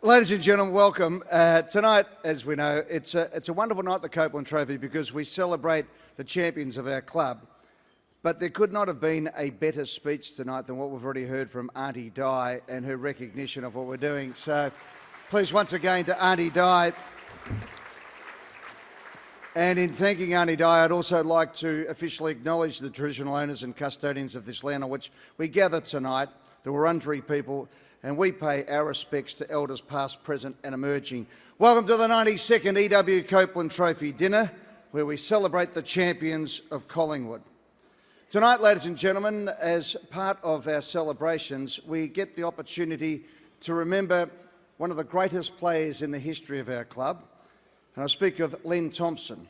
Ladies and gentlemen, welcome. Tonight, as we know, it's a wonderful night, the Copeland Trophy, because we celebrate the champions of our club. But there could not have been a better speech tonight than what we've already heard from Auntie Di and her recognition of what we're doing. So please, once again, to Auntie Di. And in thanking Auntie Di, I'd also like to officially acknowledge the traditional owners and custodians of this land on which we gather tonight, the Wurundjeri people, and we pay our respects to elders past, present and emerging. Welcome to the 92nd EW Copeland Trophy dinner, where we celebrate the champions of Collingwood. Tonight, ladies and gentlemen, as part of our celebrations, we get the opportunity to remember one of the greatest players in the history of our club, and I speak of Len Thompson,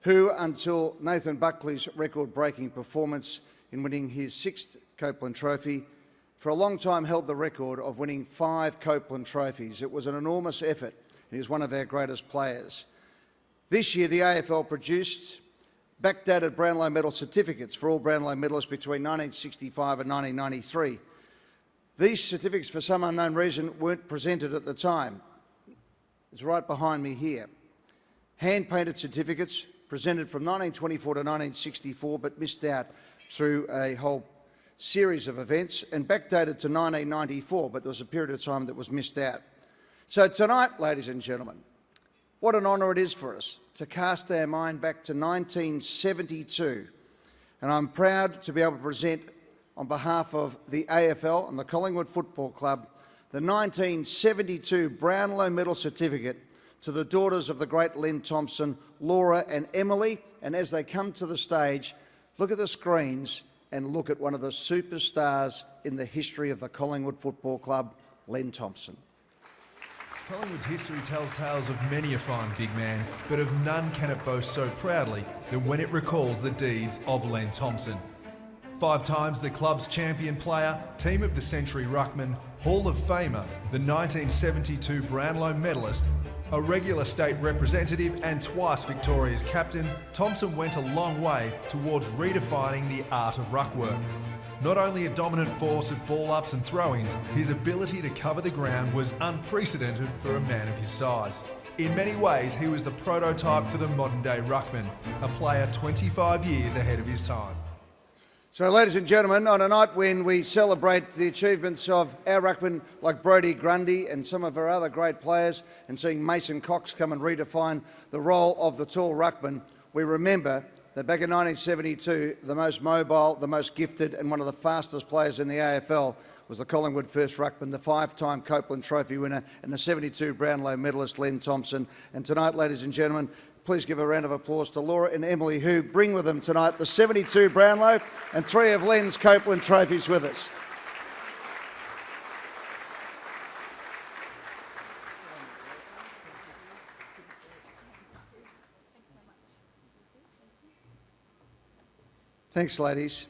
who, until Nathan Buckley's record-breaking performance in winning his 6th Copeland Trophy, for a long time held the record of winning 5 Copeland Trophies. It was an enormous effort, and he was one of our greatest players. This year, the AFL produced backdated Brownlow medal certificates for all Brownlow medalists between 1965 and 1993. These certificates, for some unknown reason, weren't presented at the time. It's right behind me here. Hand-painted certificates presented from 1924 to 1964, but missed out through a whole series of events, and backdated to 1994, but there was a period of time that was missed out. So tonight, ladies and gentlemen, what an honour it is for us to cast our mind back to 1972, and I'm proud to be able to present, on behalf of the AFL and the Collingwood Football Club, the 1972 Brownlow Medal Certificate to the daughters of the great Len Thompson, Laura and Emily. And as they come to the stage, look at the screens and look at one of the superstars in the history of the Collingwood Football Club, Len Thompson. Collingwood's history tells tales of many a fine big man, but of none can it boast so proudly than when it recalls the deeds of Len Thompson. 5 times the club's champion player, Team of the Century ruckman, Hall of Famer, the 1972 Brownlow medalist, a regular state representative and twice Victoria's captain, Thompson went a long way towards redefining the art of ruck work. Not only a dominant force of ball-ups and throw-ins, his ability to cover the ground was unprecedented for a man of his size. In many ways, he was the prototype for the modern-day ruckman, a player 25 years ahead of his time. So, ladies and gentlemen, on a night when we celebrate the achievements of our ruckmen like Brodie Grundy and some of our other great players, and seeing Mason Cox come and redefine the role of the tall ruckman, we remember that back in 1972, the most mobile, the most gifted and one of the fastest players in the AFL was the Collingwood first ruckman, the 5-time Copeland Trophy winner and the 72 Brownlow medalist Len Thompson. And tonight, ladies and gentlemen, please give a round of applause to Laura and Emily, who bring with them tonight the 72 Brownlow and 3 of Len's Copeland Trophies with us. Thanks, ladies.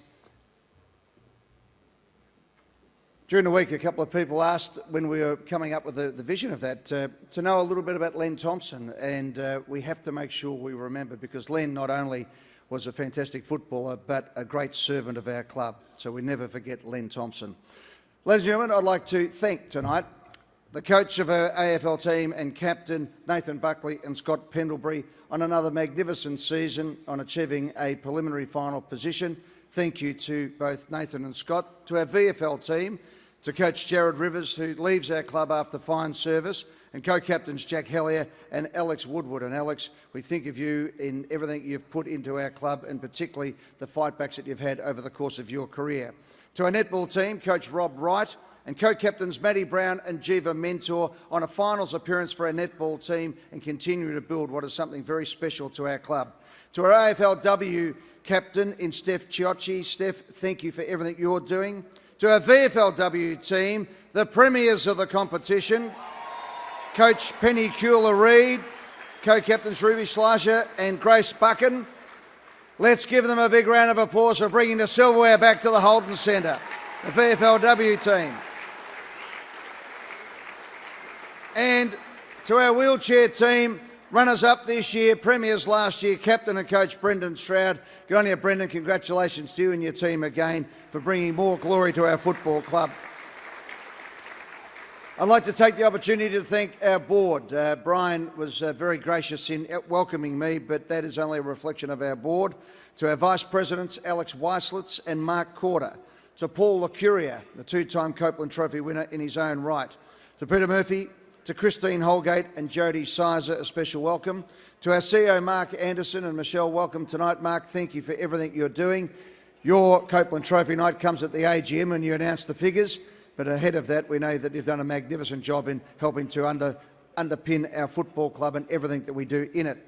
During the week, a couple of people asked, when we were coming up with the vision of that, to know a little bit about Len Thompson, and we have to make sure we remember, because Len not only was a fantastic footballer, but a great servant of our club. So we never forget Len Thompson. Ladies and gentlemen, I'd like to thank tonight the coach of our AFL team and captain, Nathan Buckley and Scott Pendlebury, on another magnificent season on achieving a preliminary final position. Thank you to both Nathan and Scott. To our VFL team, to Coach Jared Rivers, who leaves our club after fine service, and co-captains Jack Hellier and Alex Woodward. And Alex, we think of you in everything you've put into our club, and particularly the fightbacks that you've had over the course of your career. To our netball team, Coach Rob Wright, and co-captains Matty Brown and Jiva Mentor, on a finals appearance for our netball team and continue to build what is something very special to our club. To our AFLW captain in Steph Chiocci. Steph, thank you for everything you're doing. To our VFLW team, the premiers of the competition, Coach Penny Kula-Reid, co-captains Ruby Schleicher and Grace Buchan. Let's give them a big round of applause for bringing the silverware back to the Holden Centre, the VFLW team. And to our wheelchair team, runners-up this year, premiers last year, captain and coach Brendan Stroud. Good on you, Brendan. Congratulations to you and your team again for bringing more glory to our football club. I'd like to take the opportunity to thank our board. Brian was very gracious in welcoming me, but that is only a reflection of our board. To our vice presidents, Alex Weislitz and Mark Corder. To Paul Lacuria, the two-time Copeland Trophy winner in his own right. To Peter Murphy, to Christine Holgate and Jodie Sizer, a special welcome. To our CEO, Mark Anderson, and Michelle, welcome tonight. Mark, thank you for everything you're doing. Your Copeland Trophy night comes at the AGM and you announce the figures, but ahead of that, we know that you've done a magnificent job in helping to underpin our football club and everything that we do in it.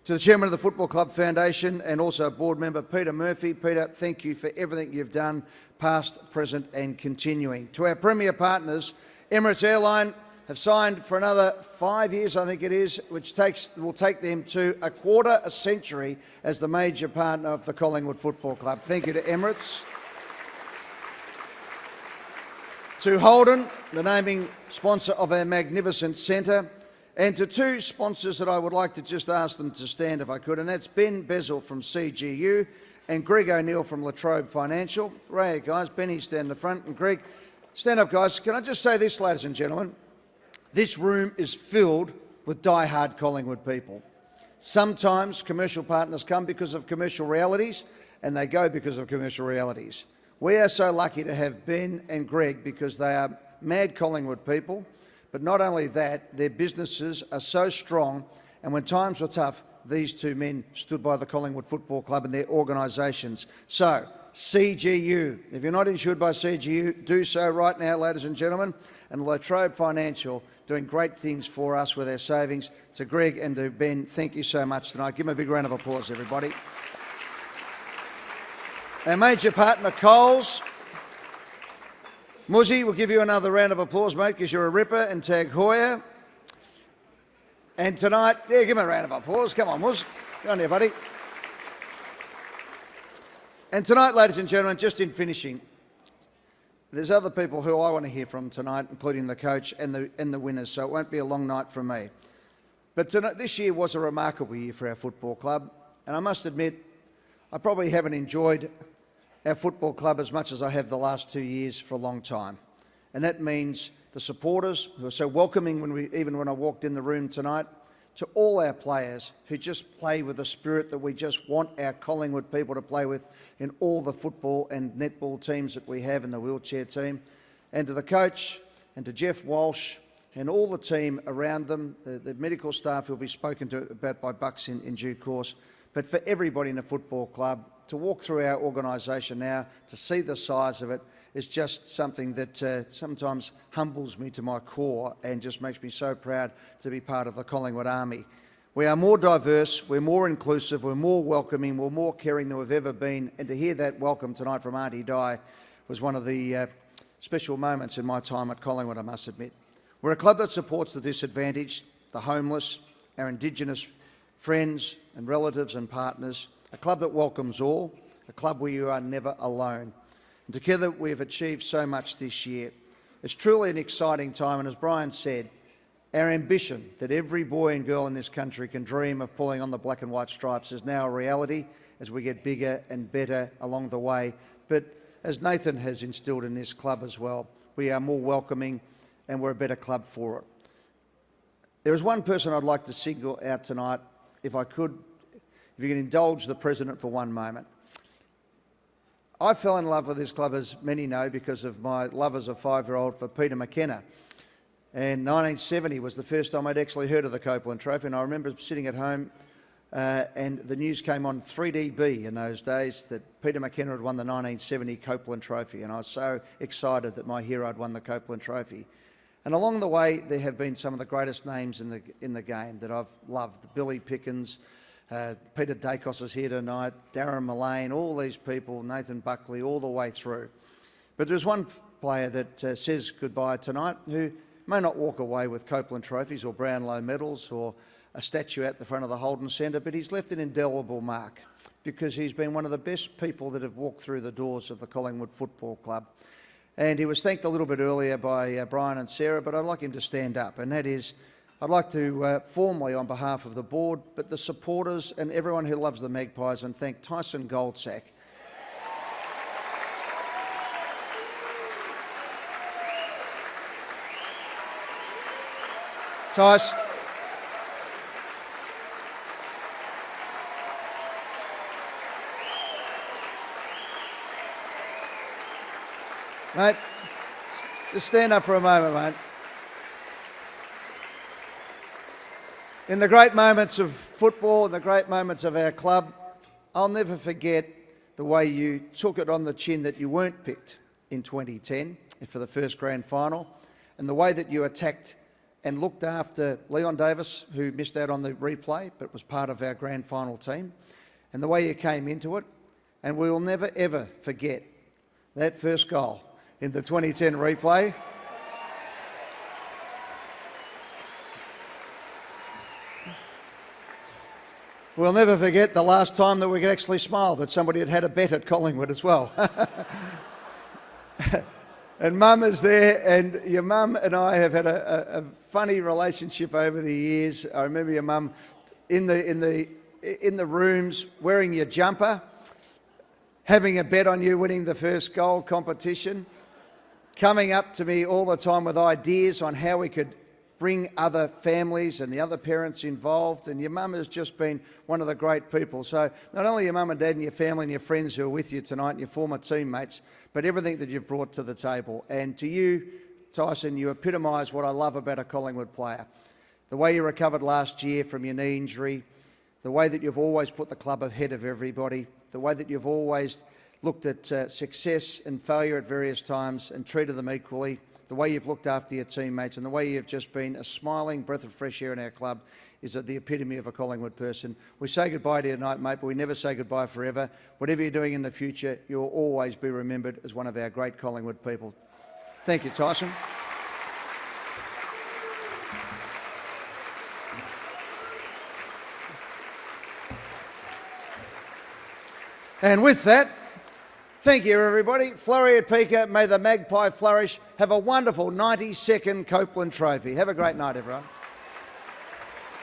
To the Chairman of the Football Club Foundation and also board member Peter Murphy. Peter, thank you for everything you've done, past, present and continuing. To our Premier partners, Emirates Airline have signed for another 5 years, I think it is, which will take them to a quarter a century as the major partner of the Collingwood Football Club. Thank you to Emirates. To Holden, the naming sponsor of our magnificent centre, and to two sponsors that I would like to just ask them to stand if I could, and that's Ben Bezel from CGU and Greg O'Neill from La Trobe Financial. Right, guys, Benny, stand in the front, and Greg, stand up, guys. Can I just say this, ladies and gentlemen? This room is filled with die-hard Collingwood people. Sometimes commercial partners come because of commercial realities, and they go because of commercial realities. We are so lucky to have Ben and Greg because they are mad Collingwood people. But not only that, their businesses are so strong, and when times were tough, these two men stood by the Collingwood Football Club and their organisations. So, CGU, if you're not insured by CGU, do so right now, ladies and gentlemen. And La Trobe Financial, doing great things for us with our savings. To Greg and to Ben, thank you so much tonight. Give them a big round of applause, everybody. Our major partner, Coles. Muzzy, we'll give you another round of applause, mate, because you're a ripper, and Tag Heuer. And tonight, yeah, give him a round of applause. Come on, Muzz. Go on there, buddy. And tonight, ladies and gentlemen, just in finishing, there's other people who I want to hear from tonight, including the coach and the winners, so it won't be a long night for me. But tonight, this year was a remarkable year for our football club, and I must admit, I probably haven't enjoyed our football club as much as I have the last 2 years for a long time. And that means the supporters who are so welcoming even when I walked in the room tonight, to all our players who just play with the spirit that we just want our Collingwood people to play with in all the football and netball teams that we have in the wheelchair team, and to the coach and to Jeff Walsh and all the team around them, the medical staff who will be spoken to about by Bucks in due course, but for everybody in the football club, to walk through our organisation now, to see the size of it, is just something that sometimes humbles me to my core and just makes me so proud to be part of the Collingwood Army. We are more diverse, we're more inclusive, we're more welcoming, we're more caring than we've ever been, and to hear that welcome tonight from Auntie Di was one of the special moments in my time at Collingwood, I must admit. We're a club that supports the disadvantaged, the homeless, our Indigenous friends and relatives and partners, a club that welcomes all, a club where you are never alone. And together we have achieved so much this year. It's truly an exciting time, and as Brian said, our ambition that every boy and girl in this country can dream of pulling on the black and white stripes is now a reality as we get bigger and better along the way. But as Nathan has instilled in this club as well, we are more welcoming and we're a better club for it. There is one person I'd like to single out tonight, if I could, if you can indulge the President for one moment. I fell in love with this club, as many know, because of my love as a 5-year-old for Peter McKenna. And 1970 was the first time I'd actually heard of the Copeland Trophy, and I remember sitting at home and the news came on 3DB in those days that Peter McKenna had won the 1970 Copeland Trophy, and I was so excited that my hero had won the Copeland Trophy. And along the way, there have been some of the greatest names in the game that I've loved. Billy Pickens, Peter Dacos is here tonight, Darren Mullane, all these people, Nathan Buckley, all the way through. But there's one player that says goodbye tonight who may not walk away with Copeland trophies or Brownlow medals or a statue at the front of the Holden Centre, but he's left an indelible mark because he's been one of the best people that have walked through the doors of the Collingwood Football Club. And he was thanked a little bit earlier by Brian and Sarah, but I'd like him to stand up, and that is, I'd like to formally, on behalf of the board, but the supporters and everyone who loves the Magpies, and thank Tyson Goldsack. Tice. Mate, just stand up for a moment, mate. In the great moments of football, the great moments of our club, I'll never forget the way you took it on the chin that you weren't picked in 2010 for the first grand final, and the way that you attacked and looked after Leon Davis, who missed out on the replay but was part of our grand final team, and the way you came into it. And we will never ever forget that first goal in the 2010 replay. We'll never forget the last time that we could actually smile that somebody had had a bet at Collingwood as well. And Mum is there, and your mum and I have had a funny relationship over the years. I remember your mum in the rooms wearing your jumper, having a bet on you winning the first goal competition, coming up to me all the time with ideas on how we could bring other families and the other parents involved. And your mum has just been one of the great people. So not only your mum and dad and your family and your friends who are with you tonight and your former teammates, but everything that you've brought to the table. And to you, Tyson, you epitomise what I love about a Collingwood player. The way you recovered last year from your knee injury, the way that you've always put the club ahead of everybody, the way that you've always looked at success and failure at various times and treated them equally, the way you've looked after your teammates, and the way you've just been a smiling breath of fresh air in our club is the epitome of a Collingwood person. We say goodbye to you tonight, mate, but we never say goodbye forever. Whatever you're doing in the future, you'll always be remembered as one of our great Collingwood people. Thank you, Tyson. And with that, thank you, everybody. Flurry at Pika. May the magpie flourish. Have a wonderful 92nd Copeland Trophy. Have a great night, everyone.